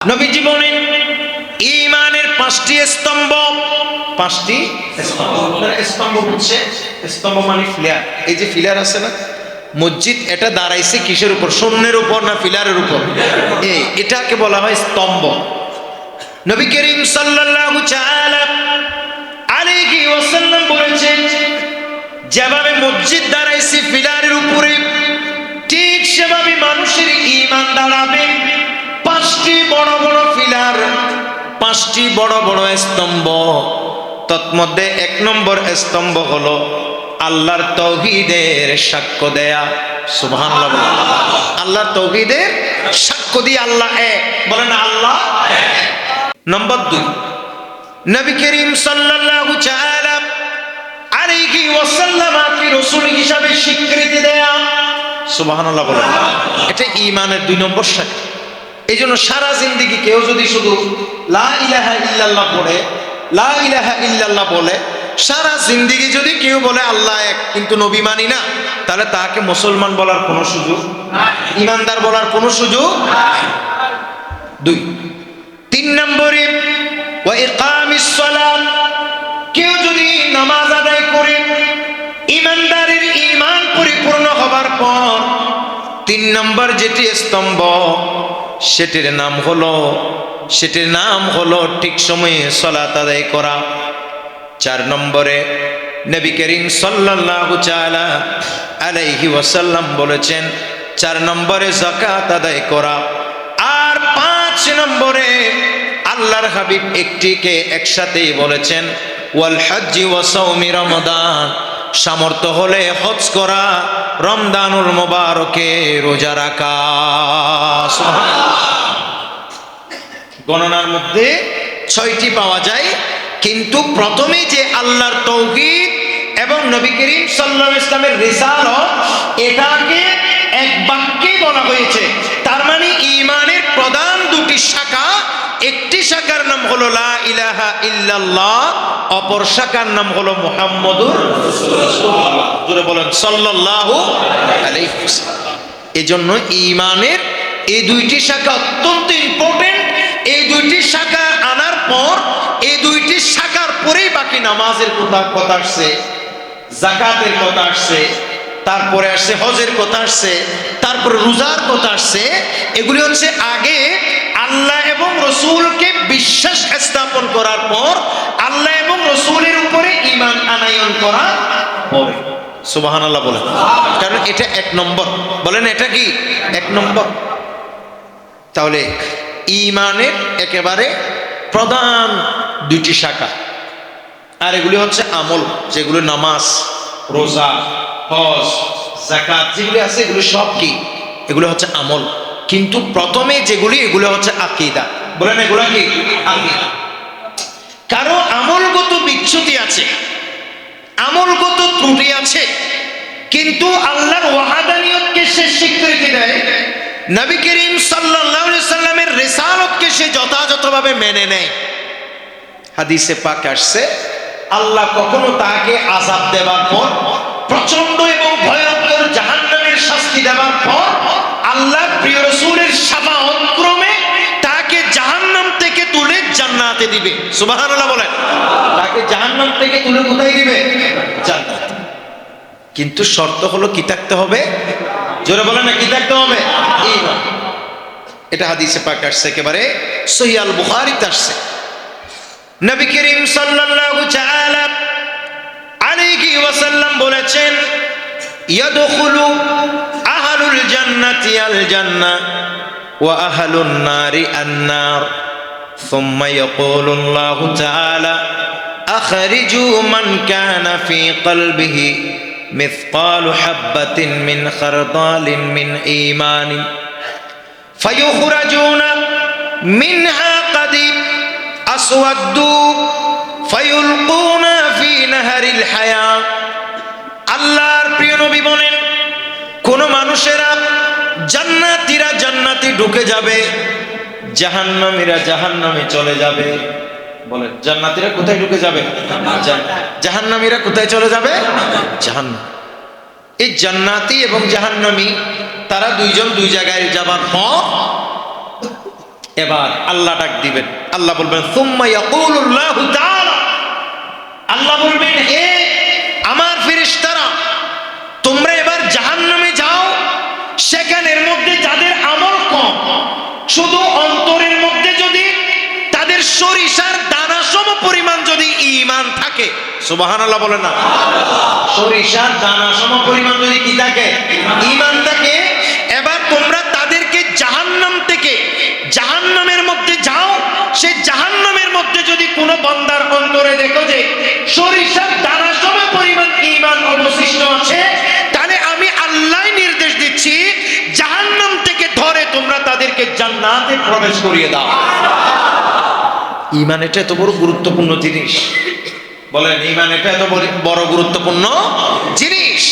নবীজি বলেন ঈমানের পাঁচটি স্তম্ভ। পাঁচটি স্তম্ভ, স্তম্ভ হচ্ছে স্তম্ভ মানে ফিলার। এই যে ফিলার আছে না মসজিদ, এটা দাঁড়াইছে কিসের উপর? শূন্যের উপর না ফিলারের উপর? এটাকে বলা হয় স্তম্ভ। নবী করিম সাল্লাল্লাহু তাআলা আলাইহি ওয়াসাল্লাম বলেছেন, যেভাবে মসজিদ দাঁড়াইছে ফিলারের উপরে, ঠিক সেভাবে মানুষের ঈমান দাঁড়াবে পাঁচটি বড় বড় ফিলার, পাঁচটি বড় বড় স্তম্ভ। তন্মধ্যে এক নম্বর স্তম্ভ হলো আল্লাহর তাওহীদের সাক্ষ্য দেয়া। সুবহানাল্লাহ। আল্লাহর তাওহীদের সাক্ষ্য দিয়ে আল্লাহ এক, বলেন আল্লাহ এক। নম্বর দুই, নবী করিম সাল্লাল্লাহু তাআলা আলাইহি ওয়াসাল্লামকে রাসূল হিসাবে স্বীকৃতি দেয়া। সুবহানাল্লাহ বলেন। এটা ঈমানের দুই নম্বর সাক্ষ্য। এই জন্য সারা জিন্দেগি কেউ যদি শুধু লা ইলাহা ইল্লাল্লাহ পড়ে, লা ইলাহা ইল্লাল্লাহ বলে, সারা জিন্দেগি যদি কেউ বলে আল্লাহ এক কিন্তু নবী মানি না, তাহলে তাকে মুসলমান বলার কোনো সুযোগ নাই, ঈমানদার বলার কোনো সুযোগ নাই। দুই, তিন নম্বরে ওয়া ইকামিস সালাত, কেউ যদি নামাজ আদায় করে, ঈমানদারের ঈমান পরিপূর্ণ হবার পর তিন নম্বর যেটি স্তম্ভ, সেটির নাম হলো ঠিক সময়ে সালাত আদায় করা। চার নম্বরে নবী করিম সাল্লাল্লাহু তাআলা আলাইহি ওয়াসাল্লাম বলেছেন, চার নম্বরে যাকাত আদায় করা। আর পাঁচ নম্বরে আল্লাহর হাবিব একটিকে একসাথেই বলেছেন, ওয়াল হজ্জি ওয়া সাওমি রমাদান, সামর্থ্য হলে হজ করা, রমজানুল মুবারকে রোজা রাখা। গণনার মধ্যে ৬টি পাওয়া যায়, কিন্তু প্রথমে যে আল্লাহর তাওহীদ এবং নবী করিম সাল্লাল্লাহু আলাইহি ওয়াসাল্লামের রিসালাত, এটাকে এক বাক্যে বলা হয়েছে। তার মানে ঈমানের প্রধান দুটি শাখা, একটি শাখার নাম হলো লা ইলাহা ইল্লাল্লাহ, অপর শাখার নাম হলো মুহাম্মাদুর রাসূলুল্লাহ। জোরে বলেন সাল্লাল্লাহু আলাইহি ওয়াসাল্লাম। এজন্য ঈমানের এই দুইটি শাখা অত্যন্ত ইম্পর্টেন্ট। এই দুইটি শাখা আনার পর, এই দুইটি শাখার পরেই বাকি নামাজের কথা আসছে, যাকাতের কথা আসছে, তারপরে আসছে হজের কথা আসছে, তারপরে রোজার কথা আসছে। এগুলি হচ্ছে আগে আল্লাহ এবং রসুলকে বিশ্বাস স্থাপন করার পর, আল্লাহ এবং রসুলের উপরে ঈমান আনায়ন করা পরে। সুবহানাল্লাহ বলেন, কারণ এটা এক নম্বর। বলেন এটা কি এক নম্বর? তাহলে ঈমানের একেবারে প্রধান দুইটি শাখা, আর এগুলি হচ্ছে আমল, যেগুলো নামাজ, রোজা, হজ, যাকাত যেগুলি আছে, এগুলো সব কি? এগুলো হচ্ছে আমল। কিন্তু প্রথমে যেগুলি, এগুলো হচ্ছে আকীদা। বলেন এগুলো কি? আকীদা। কারো আমলগত বিচ্যুতি আছে, আমলগত ত্রুটি আছে, কিন্তু আল্লাহর ওয়াহাদানিয়তকে সে স্বীকৃতি দেয়, নবী করিম সাল্লাল্লাহু আলাইহি সাল্লামের রিসালাতকে সে যথাযথভাবে মেনে নেয়। হাদিসে পাক আসছে, আল্লাহ কখনো তাকে আযাব দেওয়ার পর, প্রচন্ড এবং ভয়ঙ্কর জাহান্নামের শাস্তি দেওয়ার পর, আল্লাহ প্রিয় রাসূলের শাফাআত ক্রমে তাকে জাহান্নাম থেকে তুলে জান্নাতে দিবে। সুবহানাল্লাহ বলেন। তাকে জাহান্নাম থেকে তুলে কোথায় দিবে? জান্নাতে। কিন্তু শর্ত হলো কি থাকতে হবে? জোরে বলেন না, কি থাকতে হবে? ঈমান। এটা হাদিসে পাক আসছে, একেবারে সহিহ আল বুখারীতে আসছে। নবী করিম সাল্লাল্লাহু তাআলা আলাইহি ওয়াসাল্লাম বলেছেন, ইয়াদখুলু আহলুল জান্নাতি আল জান্নাহ ওয়া আহলুন নারি আন নার, সুম্মা ইয়াকুলু আল্লাহু তাআলা আখরিজু মান কানা ফি কলবিহি মিসকালু হাববাতিন মিন খারদালিন মিন ঈমানিন ফায়ুখরাজুনা মিনহা কাদিব আসওয়াদু ফায়ুলকুনা ফি নাহারিল হায়া। আল্লাহর প্রিয় নবী বলেন, কোন মানুষেরা জান্নাতীরা জান্নাতে ঢুকে যাবে, জাহান্নামীরা জাহান্নামে চলে যাবে। বলেন জান্নাতীরা কোথায় ঢুকে যাবে? জাহান্নামীরা কোথায় চলে যাবে? জাহান্নাম। এই জান্নাতি এবং জাহান্নামী তারা দুইজন দুই জায়গায় যাবার পর এবার আল্লাহ ডাক দিবেন, আল্লাহ বলবেন সুম্মা ইয়াকুলুল্লাহু তাআলা, আল্লাহ বলবেন হে আমার ফেরেশতারা তোমরা এবার জাহান্নামে যাও। সেখানের মধ্যে যাদের আমল কম, শুধু অন্তরের মধ্যে যদি তাদের সরিষার দানা সম পরিমাণ যদি ঈমান থাকে, সুবহানাল্লাহ বলেন না, সরিষার দানা সম পরিমাণ যদি কি থাকে, ঈমান থাকে, এবার তোমরা তাদেরকে জাহান্নাম থেকে জাহান্নামের মধ্যে যাও। সে জাহান্নামের মধ্যে যদি কোনো বান্দার অন্তরে দেখো যে সরিষার দানা সম পরিমাণ ঈমান অবশিষ্ট আছে, তাহলে আমি আল্লাহ নির্দেশ দিচ্ছি জাহান্নাম থেকে ধরে তোমরা তাদেরকে জান্নাতে প্রবেশ করিয়ে দাও। ঈমান এটা এত বড় গুরুত্বপূর্ণ জিনিস, বলেন ঈমান এটা এত বড় গুরুত্বপূর্ণ জিনিস।